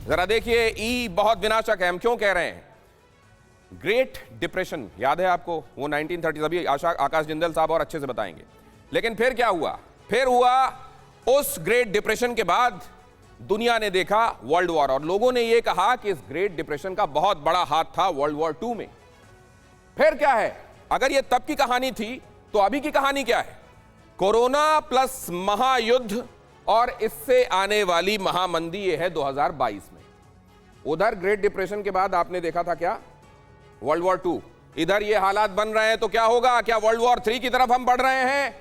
जरा देखिए, ई बहुत विनाशक है। हम क्यों कह रहे हैं? ग्रेट डिप्रेशन याद है आपको? वो 1930, अभी आकाश जिंदल साहब और अच्छे से बताएंगे। लेकिन फिर क्या हुआ? फिर हुआ उस ग्रेट डिप्रेशन के बाद दुनिया ने देखा वर्ल्ड वॉर, और लोगों ने यह कहा कि इस ग्रेट डिप्रेशन का बहुत बड़ा हाथ था वर्ल्ड वॉर 2 में। फिर क्या है? अगर यह तब की कहानी थी तो अभी की कहानी क्या है? कोरोना प्लस महायुद्ध और इससे आने वाली महामंदी ये है 2022 में। उधर ग्रेट डिप्रेशन के बाद आपने देखा था क्या? World war 2। इधर ये हालात बन रहे हैं तो क्या होगा? क्या वर्ल्ड वॉर 3 की तरफ हम बढ़ रहे हैं?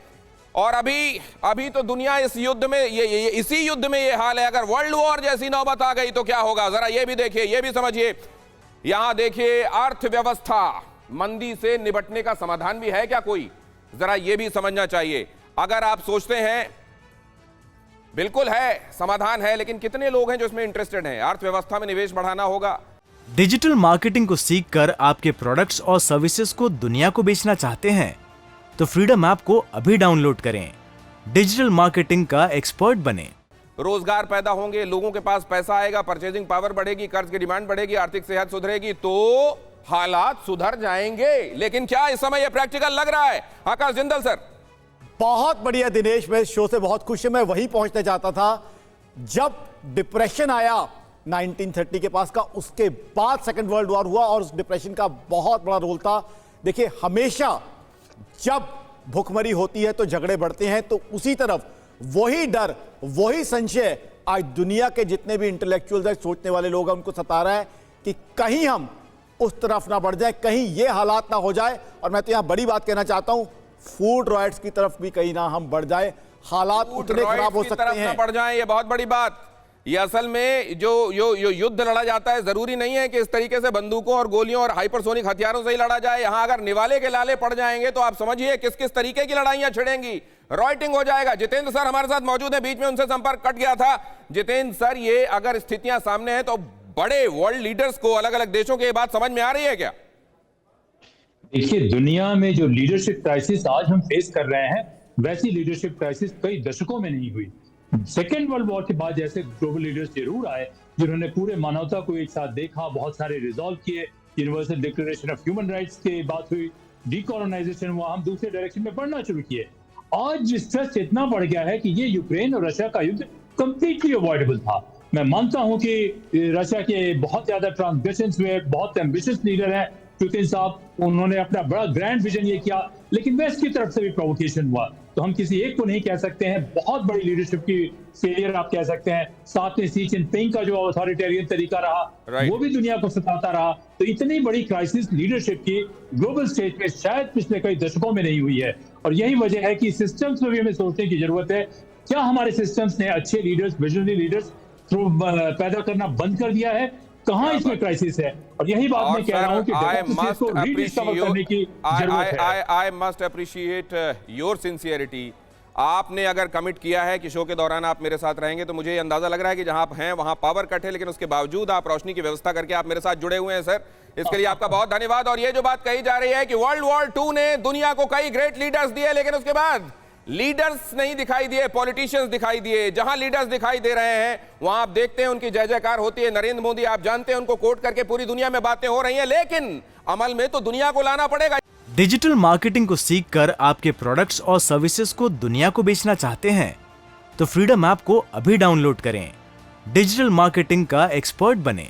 और अभी तो दुनिया इस युद्ध में इसी युद्ध में ये हाल है। अगर वर्ल्ड वॉर जैसी नौबत आ गई तो क्या होगा? जरा ये भी देखिए, ये भी समझिए। यहां देखिए, अर्थव्यवस्था मंदी से निपटने का समाधान भी है क्या कोई? जरा ये भी समझना चाहिए। अगर आप सोचते हैं बिल्कुल है, समाधान है, लेकिन कितने लोग हैं जो इसमें इंटरेस्टेड हैं? अर्थव्यवस्था में निवेश बढ़ाना होगा। डिजिटल मार्केटिंग को सीखकर आपके प्रोडक्ट्स और सर्विसेज को दुनिया को बेचना चाहते हैं तो फ्रीडम ऐप को अभी डाउनलोड करें। डिजिटल मार्केटिंग का एक्सपर्ट बने। रोजगार पैदा होंगे, लोगों के पास पैसा आएगा, परचेजिंग पावर बढ़ेगी, कर्ज की डिमांड बढ़ेगी, आर्थिक सेहत सुधरेगी तो हालात सुधर जाएंगे। लेकिन क्या इस समय यह प्रैक्टिकल लग रहा है? आकाश जिंदल सर। बहुत बढ़िया दिनेश, मैं इस शो से बहुत खुश हूं। मैं वही पहुंचना चाहता था। जब डिप्रेशन आया 1930 के पास का, उसके बाद सेकेंड वर्ल्ड वॉर हुआ और उस डिप्रेशन का बहुत बड़ा रोल था। देखिए, हमेशा जब भुखमरी होती है तो झगड़े बढ़ते हैं, तो उसी तरफ वही डर, वही संशय आज दुनिया के जितने भी इंटेलेक्चुअल्स हैं, सोचने वाले लोग हैं, उनको सता रहा है कि कहीं हम उस तरफ ना बढ़ जाए, कहीं ये हालात ना हो जाए। और मैं तो यहां बड़ी बात कहना चाहता हूं, फूड रॉयट्स की तरफ भी कहीं ना हम बढ़ जाए। हालात उतने खराब हो सकते हैं। बढ़ जाए, ये बहुत बड़ी बात। ये असल में जो युद्ध लड़ा जाता है, जरूरी नहीं है कि इस तरीके से बंदूकों और गोलियों और हाइपरसोनिक हथियारों से ही लड़ा जाए। यहां अगर निवाले के लाले पड़ जाएंगे तो आप समझिए किस किस तरीके की लड़ाइयां छिड़ेंगी। रॉयटिंग हो जाएगा। जितेंद्र सर हमारे साथ मौजूद है, बीच में उनसे संपर्क कट गया था। जितेंद्र सर, ये अगर स्थितियां सामने हैं तो बड़े वर्ल्ड लीडर्स को, अलग अलग देशों की ये बात समझ में आ रही है क्या? देखिए, दुनिया में जो लीडरशिप क्राइसिस आज हम फेस कर रहे हैं, वैसी लीडरशिप क्राइसिस कई दशकों में नहीं हुई। सेकेंड वर्ल्ड वॉर के बाद जैसे ग्लोबल लीडर्स जरूर आए जिन्होंने पूरे मानवता को एक साथ देखा, बहुत सारे रिजॉल्व किए, universal declaration of human rights की बात हुई, डीकोलोनाइजेशन हुआ, हम दूसरे डायरेक्शन में बढ़ना शुरू किए। आज स्ट्रेस इतना बढ़ गया है कि ये यूक्रेन और रशिया का युद्ध कंप्लीटली अवॉइडेबल था। मैं मानता हूं कि रशिया के बहुत ज्यादा ट्रांसग्रेशंस हुए, बहुत एम्बिशियस लीडर है पुतिन साहब, उन्होंने अपना बड़ा ग्रैंड विजन ये किया, लेकिन वेस्ट की तरफ से भी प्रोवोकेशन हुआ। तो हम किसी एक को नहीं कह सकते हैं, बहुत बड़ी लीडरशिप की फेलियर आप कह सकते हैं। साथ में शी जिनपिंग का जो अथॉरिटेरियन तरीका रहा, वो भी दुनिया को सताता रहा। तो इतनी बड़ी क्राइसिस लीडरशिप की ग्लोबल स्टेज पे शायद पिछले कई दशकों में नहीं हुई है। और यही वजह है कि सिस्टम्स में भी हमें सोचने की जरूरत है। क्या हमारे सिस्टम्स ने अच्छे लीडर्स, विजनरी लीडर्स पैदा करना बंद कर दिया है? कहां इसमें क्राइसिस है? और यही बात मैं कह रहा हूं कि डेमोक्रेसी को रीडिस्कवर करने की जरूरत है। I must appreciate your sincerity. आपने अगर कमिट किया है कि शो के दौरान आप मेरे साथ रहेंगे, तो मुझे अंदाजा लग रहा है कि जहां आप हैं वहां पावर कट है, लेकिन उसके बावजूद आप रोशनी की व्यवस्था करके आप मेरे साथ जुड़े हुए हैं सर। इसके लिए आपका बहुत धन्यवाद। और ये जो बात कही जा रही है कि वर्ल्ड वॉर 2 ने दुनिया को कई ग्रेट लीडर्स दिए, लेकिन उसके बाद लीडर्स नहीं दिखाई दिए, पॉलिटिशियंस दिखाई दिए। जहां लीडर्स दिखाई दे रहे हैं वहां आप देखते हैं उनकी जय जयकार होती है। नरेंद्र मोदी, आप जानते हैं, उनको कोट करके पूरी दुनिया में बातें हो रही हैं, लेकिन अमल में तो दुनिया को लाना पड़ेगा। डिजिटल मार्केटिंग को सीखकर आपके प्रोडक्ट्स और सर्विसेज को दुनिया को बेचना चाहते हैं तो फ्रीडम ऐप को अभी डाउनलोड करें। डिजिटल मार्केटिंग का एक्सपर्ट बने।